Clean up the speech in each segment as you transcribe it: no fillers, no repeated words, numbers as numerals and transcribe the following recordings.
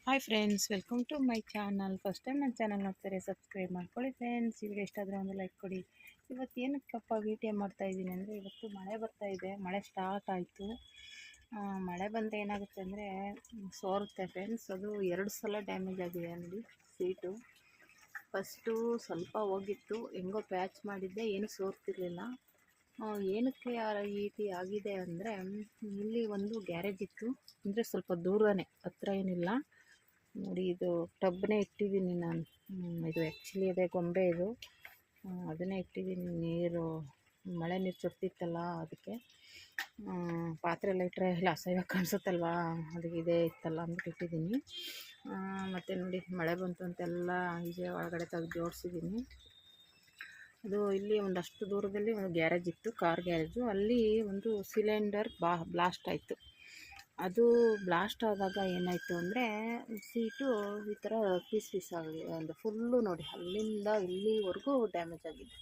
Hi friends, welcome to my channel. First time ನನ್ನ channel ನೋಡ್ತಾರೆ, subscribe ಮಾಡ್ಕೊಳ್ಳಿ friends. ಈ ವಿಡಿಯೋ ಇಷ್ಟ ಆದರೆ ಒಂದು ಲೈಕ್ ಕೊಡಿ. ಇವತ್ತು ಏನಕ್ಕಪ್ಪ ವಿಡಿಯೋ ಮಾಡ್ತಾಯಿದ್ದೀನಿ ಅಂದರೆ, ಇವತ್ತು ಮಳೆ ಬರ್ತಾಯಿದೆ, ಮಳೆ ಸ್ಟಾರ್ಟ್ ಆಯಿತು. ಮಳೆ ಬಂದರೆ ಏನಾಗುತ್ತೆ ಅಂದರೆ ಸೋರುತ್ತೆ ಫ್ರೆಂಡ್ಸ್. ಅದು 2 ಸಲ ಡ್ಯಾಮೇಜ್ ಆಗಿದೆ ನೋಡಿ ಸೀಟು. ಫಸ್ಟು ಸ್ವಲ್ಪ ಹೋಗಿತ್ತು, ಹೆಂಗೋ ಪ್ಯಾಚ್ ಮಾಡಿದ್ದೆ, ಏನು ಸೋರ್ತಿರ್ಲಿಲ್ಲ. ಏನಕ್ಕೆ ಆ ರೀತಿ ಆಗಿದೆ ಅಂದರೆ, ಇಲ್ಲಿ ಒಂದು ಗ್ಯಾರೇಜ್ ಇತ್ತು, ಅಂದರೆ ಸ್ವಲ್ಪ ದೂರನೇ, ಹತ್ರ ಏನಿಲ್ಲ ನೋಡಿ. ಇದು ಟಬ್ನೇ ಇಟ್ಟಿದ್ದೀನಿ ನಾನು. ಇದು ಆ್ಯಕ್ಚುಲಿ ಅದೇ ಗೊಂಬೆ ಇದು. ಅದನ್ನೇ ಇಟ್ಟಿದ್ದೀನಿ. ನೀರು ಮಳೆ ನೀರು ಚೊಟ್ಟಿತ್ತಲ್ಲ, ಅದಕ್ಕೆ ಪಾತ್ರೆ ಎಲ್ಲ ಇಟ್ಟರೆ ಎಲ್ಲ ಅಸಹ್ಯ ಕಾಣಿಸುತ್ತಲ್ವ, ಅದಕ್ಕೆ ಇದೇ ಇತ್ತಲ್ಲ ಅಂದ್ಬಿಟ್ಟು ಇಟ್ಟಿದ್ದೀನಿ. ಮತ್ತು ನೋಡಿ ಮಳೆ ಬಂತು ಅಂತೆಲ್ಲ ಈಜೆ ಒಳಗಡೆ ತೆಗೆದು ಜೋಡಿಸಿದ್ದೀನಿ. ಅದು ಇಲ್ಲಿ ಒಂದಷ್ಟು ದೂರದಲ್ಲಿ ಒಂದು ಗ್ಯಾರೇಜ್ ಇತ್ತು, ಕಾರ್ ಗ್ಯಾರೇಜು. ಅಲ್ಲಿ ಒಂದು ಸಿಲಿಂಡರ್ ಬ್ಲಾಸ್ಟ್ ಆಯಿತು. ಅದು ಬ್ಲಾಸ್ಟ್ ಆದಾಗ ಏನಾಯಿತು ಅಂದರೆ, ಸೀಟು ಈ ಥರ ಪೀಸ್ ಆಗಿದೆ. ಒಂದು ಫುಲ್ಲು ನೋಡಿ, ಅಲ್ಲಿಂದ ಇಲ್ಲಿವರೆಗೂ ಡ್ಯಾಮೇಜ್ ಆಗಿದೆ,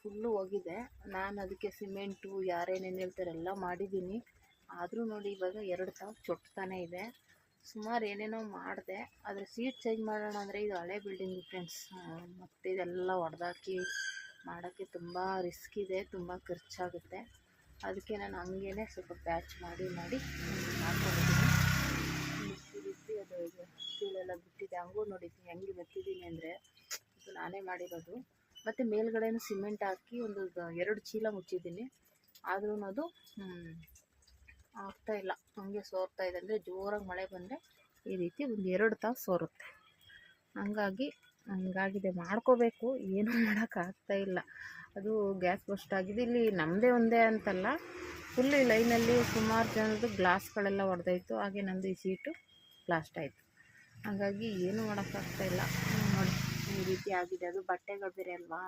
ಫುಲ್ಲು ಹೋಗಿದೆ. ನಾನು ಅದಕ್ಕೆ ಸಿಮೆಂಟು ಯಾರೇನೇನು ಹೇಳ್ತಾರೆ ಎಲ್ಲ ಮಾಡಿದ್ದೀನಿ. ಆದರೂ ನೋಡಿ ಇವಾಗ 2 ತಾವು ಚೊಟ್ತಾನೇ ಇದೆ. ಸುಮಾರು ಏನೇನೋ ಮಾಡಿದೆ, ಆದರೆ ಸೀಟ್ ಚೇಂಜ್ ಮಾಡೋಣ ಅಂದರೆ ಇದು ಹಳೆ ಬಿಲ್ಡಿಂಗು ಫ್ರೆಂಡ್ಸ್. ಮತ್ತು ಇದೆಲ್ಲ ಹೊಡೆದಾಕಿ ಮಾಡೋಕ್ಕೆ ತುಂಬ ರಿಸ್ಕ್ ಇದೆ, ತುಂಬ ಖರ್ಚಾಗುತ್ತೆ. ಅದಕ್ಕೆ ನಾನು ಹಂಗೇ ಸ್ವಲ್ಪ ಪ್ಯಾಚ್ ಮಾಡಿ ಮಾಡ್ಕೊಂಡಿದ್ದೀನಿ. ಬಿಟ್ಟು ಅದು ಸ್ಟೀಲೆಲ್ಲ ಬಿಟ್ಟಿದೆ. ಹಂಗೂ ನೋಡಿ ಹೆಂಗೆ ಬರ್ತಿದ್ದೀನಿ ಅಂದರೆ, ಇದು ನಾನೇ ಮಾಡಿರೋದು. ಮತ್ತು ಮೇಲ್ಗಡೆನೂ ಸಿಮೆಂಟ್ ಹಾಕಿ ಒಂದು 2 ಚೀಲ ಮುಚ್ಚಿದ್ದೀನಿ. ಆದ್ರೂ ಅದು ಆಗ್ತಾಯಿಲ್ಲ, ಹಂಗೆ ಸೋರ್ತಾ ಇದೆ. ಅಂದರೆ ಜೋರಾಗಿ ಮಳೆ ಬಂದರೆ ಈ ರೀತಿ ಒಂದು 2 ತಾಸು ಸೋರುತ್ತೆ. ಹಂಗಾಗಿದೆ. ಮಾಡ್ಕೋಬೇಕು, ಏನೂ ಮಾಡೋಕ್ಕಾಗ್ತಾಯಿಲ್ಲ. ಅದು ಗ್ಯಾಸ್ ಬಸ್ಟ್ ಆಗಿದೆ. ಇಲ್ಲಿ ನಮ್ಮದೇ ಒಂದೇ ಅಂತಲ್ಲ, ಫುಲ್ ಈ ಲೈನಲ್ಲಿ ಸುಮಾರು ಜನದ್ದು ಗ್ಲಾಸ್ಗಳೆಲ್ಲ ಹೊಡೆದೋಯ್ತು. ಹಾಗೆ ನಮ್ಮದು ಈ ಸೀಟು ಬ್ಲಾಸ್ಟ್ ಆಯಿತು. ಹಾಗಾಗಿ ಏನೂ ಮಾಡೋಕ್ಕಾಗ್ತಾಯಿಲ್ಲ ನೋಡಿ, ಈ ರೀತಿ ಆಗಿದೆ. ಅದು ಬಟ್ಟೆಗಳು ಬೇರೆ ಅಲ್ವಾ,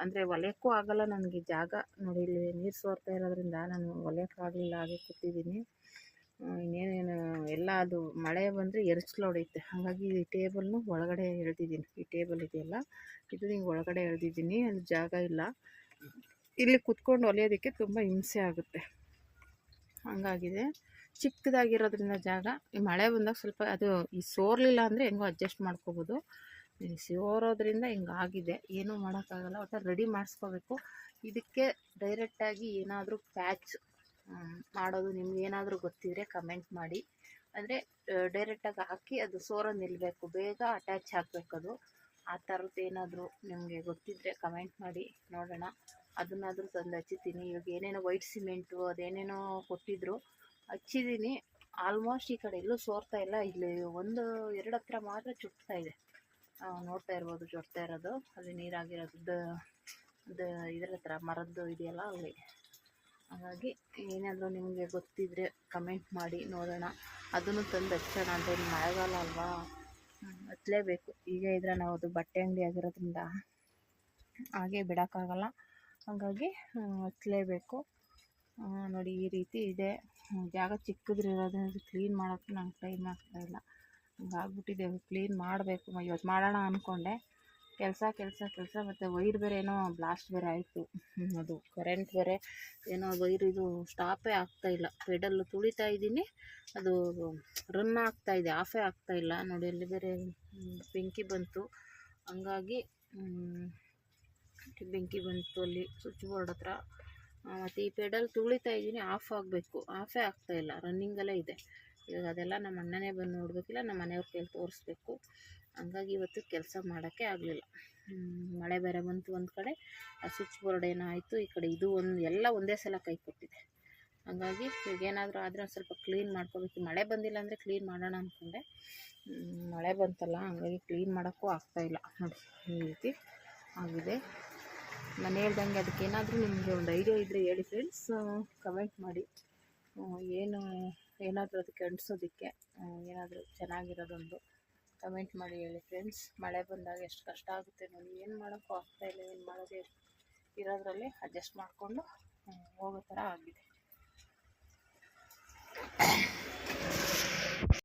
ಅಂದರೆ ಹೊಲಿಯೋಕ್ಕೂ ಆಗೋಲ್ಲ ನನಗೆ ಜಾಗ ನೋಡಿ. ಇಲ್ಲಿ ನೀರು ಸೋರ್ತಾ ಇರೋದ್ರಿಂದ ನಾನು ಹೊಲಿಯೋಕ್ಕಾಗಲಿಲ್ಲ, ಹಾಗೆ ಕೂತಿದ್ದೀನಿ. ಇನ್ನೇನೇನು ಎಲ್ಲ ಅದು ಮಳೆ ಬಂದರೆ ಎರಚಲು ಹೊಡೆಯುತ್ತೆ. ಹಾಗಾಗಿ ಈ ಟೇಬಲ್ನು ಒಳಗಡೆ ಎಳೆದಿದ್ದೀನಿ. ಈ ಟೇಬಲ್ ಇದೆಯಲ್ಲ, ಇದು ಹಿಂಗೆ ಒಳಗಡೆ ಎಳೆದಿದ್ದೀನಿ. ಅಲ್ಲಿ ಜಾಗ ಇಲ್ಲ, ಇಲ್ಲಿ ಕುತ್ಕೊಂಡು ಹೊಲಿಯೋದಕ್ಕೆ ತುಂಬ ಹಿಂಸೆ ಆಗುತ್ತೆ. ಹಂಗಾಗಿದೆ. ಚಿಕ್ಕದಾಗಿರೋದ್ರಿಂದ ಜಾಗ, ಈ ಮಳೆ ಬಂದಾಗ ಸ್ವಲ್ಪ ಅದು ಈ ಸೋರಲಿಲ್ಲ ಅಂದರೆ ಹೆಂಗೋ ಅಡ್ಜಸ್ಟ್ ಮಾಡ್ಕೋಬೋದು. ಈ ಸೋರೋದ್ರಿಂದ ಹಿಂಗಾಗಿದೆ, ಏನೂ ಮಾಡೋಕ್ಕಾಗಲ್ಲ. ಒಟ್ಟು ರೆಡಿ ಮಾಡಿಸ್ಕೋಬೇಕು. ಇದಕ್ಕೆ ಡೈರೆಕ್ಟಾಗಿ ಏನಾದರೂ ಪ್ಯಾಚ್ ಮಾಡೋದು ನಿಮ್ಗೆ ಏನಾದರೂ ಗೊತ್ತಿದ್ರೆ ಕಮೆಂಟ್ ಮಾಡಿ. ಅಂದರೆ ಡೈರೆಕ್ಟಾಗಿ ಹಾಕಿ ಅದು ಸೋರ ನಿಲ್ಲಬೇಕು, ಬೇಗ ಅಟ್ಯಾಚ್ ಆಗಬೇಕದು. ಆ ಥರದ್ದು ಏನಾದರೂ ನಿಮಗೆ ಗೊತ್ತಿದ್ದರೆ ಕಮೆಂಟ್ ಮಾಡಿ ನೋಡೋಣ. ಅದನ್ನಾದರೂ ತಂದು ಹಚ್ಚಿದ್ದೀನಿ. ಇವಾಗ ಏನೇನೋ ವೈಟ್ ಸಿಮೆಂಟು ಅದೇನೇನೋ ಕೊಟ್ಟಿದ್ರು, ಹಚ್ಚಿದ್ದೀನಿ. ಆಲ್ಮೋಸ್ಟ್ ಈ ಕಡೆ ಎಲ್ಲೂ ಸೋರ್ತಾ ಇಲ್ಲ. ಇಲ್ಲಿ 1-2 ಹತ್ರ ಮಾತ್ರ ಚುಟ್ತಾ ಇದೆ. ನೋಡ್ತಾ ಇರ್ಬೋದು ಚುಟ್ತಾ ಇರೋದು, ಅಲ್ಲಿ ನೀರಾಗಿರೋದು ಇದರ ಹತ್ರ ಮರದ್ದು ಇದೆಯಲ್ಲ ಅಲ್ಲಿ. ಹಾಗಾಗಿ ಏನಾದರೂ ನಿಮಗೆ ಗೊತ್ತಿದ್ದರೆ ಕಮೆಂಟ್ ಮಾಡಿ ನೋಡೋಣ. ಅದನ್ನು ತಂದು ಹಚ್ಚೋಣ. ಅಂದರೆ ಮಳೆಗಾಲ ಅಲ್ವಾ, ಹಚ್ಚಲೇಬೇಕು. ಈಗ ಇದ್ರೆ ನಾವು ಅದು ಬಟ್ಟೆ ಅಂಗಡಿ ಆಗಿರೋದ್ರಿಂದ ಹಾಗೆ ಬಿಡೋಕ್ಕಾಗಲ್ಲ. ಹಾಗಾಗಿ ಹಚ್ಚಲೇಬೇಕು. ನೋಡಿ ಈ ರೀತಿ ಇದೆ. ಜಾಗ ಚಿಕ್ಕದ್ರಿರೋದ್ರಿಂದ ಕ್ಲೀನ್ ಮಾಡೋಕ್ಕೆ ನಂಗೆ ಟೈಮ್ ಆಗ್ತಾಯಿಲ್ಲ. ಹಂಗಾಗ್ಬಿಟ್ಟಿದೆ. ಕ್ಲೀನ್ ಮಾಡಬೇಕು. ಇವತ್ತು ಮಾಡೋಣ ಅಂದ್ಕೊಂಡೆ, ಕೆಲಸ ಮತ್ತು ವೈರ್ ಬೇರೆ ಏನೋ ಬ್ಲಾಸ್ಟ್ ಬೇರೆ ಆಯಿತು. ಅದು ಕರೆಂಟ್ ಬೇರೆ ಏನೋ ವೈರ್ ಇದು ಸ್ಟಾಪೇ ಆಗ್ತಾಯಿಲ್ಲ. ಪೆಡಲ್ಲು ತುಳಿತಾ ಇದ್ದೀನಿ, ಅದು ರನ್ ಆಗ್ತಾಯಿದೆ, ಆಫೇ ಆಗ್ತಾಯಿಲ್ಲ ನೋಡಿ. ಅಲ್ಲಿ ಬೇರೆ ಬೆಂಕಿ ಬಂತು. ಹಂಗಾಗಿ ಬೆಂಕಿ ಬಂತು ಅಲ್ಲಿ ಸ್ವಿಚ್ ಬೋರ್ಡ್ ಹತ್ರ. ಮತ್ತು ಈ ಪೆಡಲ್ ತುಳಿತಾ ಇದ್ದೀನಿ, ಆಫ್ ಆಗಬೇಕು, ಆಫೇ ಆಗ್ತಾಯಿಲ್ಲ, ರನ್ನಿಂಗಲ್ಲೇ ಇದೆ. ಇವಾಗ ಅದೆಲ್ಲ ನಮ್ಮ ಅಣ್ಣನೇ ಬಂದು ನೋಡಬೇಕಿಲ್ಲ, ನಮ್ಮ ಮನೆಯವ್ರ ಕೈಲಿ ತೋರಿಸ್ಬೇಕು. ಹಂಗಾಗಿ ಇವತ್ತು ಕೆಲಸ ಮಾಡೋಕ್ಕೆ ಆಗಲಿಲ್ಲ. ಮಳೆ ಬೇರೆ ಬಂತು ಒಂದು ಕಡೆ, ಆ ಸ್ವಿಚ್ ಬೋರ್ಡ್ ಏನಾಯಿತು, ಈ ಕಡೆ ಇದು ಎಲ್ಲ ಒಂದೇ ಸಲ ಕೈ ಕೊಟ್ಟಿದೆ. ಹಾಗಾಗಿ ಈಗ ಏನಾದರೂ ಆದರೆ ಒಂದು ಸ್ವಲ್ಪ ಕ್ಲೀನ್ ಮಾಡ್ಕೋಬೇಕು. ಮಳೆ ಬಂದಿಲ್ಲ ಅಂದರೆ ಕ್ಲೀನ್ ಮಾಡೋಣ ಅಂದ್ಕೊಂಡೆ, ಮಳೆ ಬಂತಲ್ಲ, ಹಂಗಾಗಿ ಕ್ಲೀನ್ ಮಾಡೋಕ್ಕೂ ಆಗ್ತಾಯಿಲ್ಲ ನೋಡಿ. ಈ ರೀತಿ ಆಗಿದೆ. ನಾನು ಹೇಳ್ದಂಗೆ ಅದಕ್ಕೇನಾದರೂ ನಿಮಗೆ ಒಂದು ಐಡಿಯಾ ಇದ್ದರೆ ಹೇಳಿ ಫ್ರೆಂಡ್ಸ್, ಕಮೆಂಟ್ ಮಾಡಿ. ಏನಾದರೂ ಅದಕ್ಕೆ ಅಂಟಿಸೋದಕ್ಕೆ ಏನಾದರೂ ಚೆನ್ನಾಗಿರೋದೊಂದು ಕಮೆಂಟ್ ಮಾಡಿ ಹೇಳಿ ಫ್ರೆಂಡ್ಸ್. ಮಳೆ ಬಂದಾಗ ಎಷ್ಟು ಕಷ್ಟ ಆಗುತ್ತೆ ನೋಡಿ, ಏನು ಮಾಡೋಕ್ಕೂ ಆಗ್ತಾಯಿಲ್ಲ. ಏನು ಮಾಡೋದೇ ಇರೋದ್ರಲ್ಲಿ ಅಡ್ಜಸ್ಟ್ ಮಾಡಿಕೊಂಡು ಹೋಗೋ ಥರ ಆಗಿದೆ.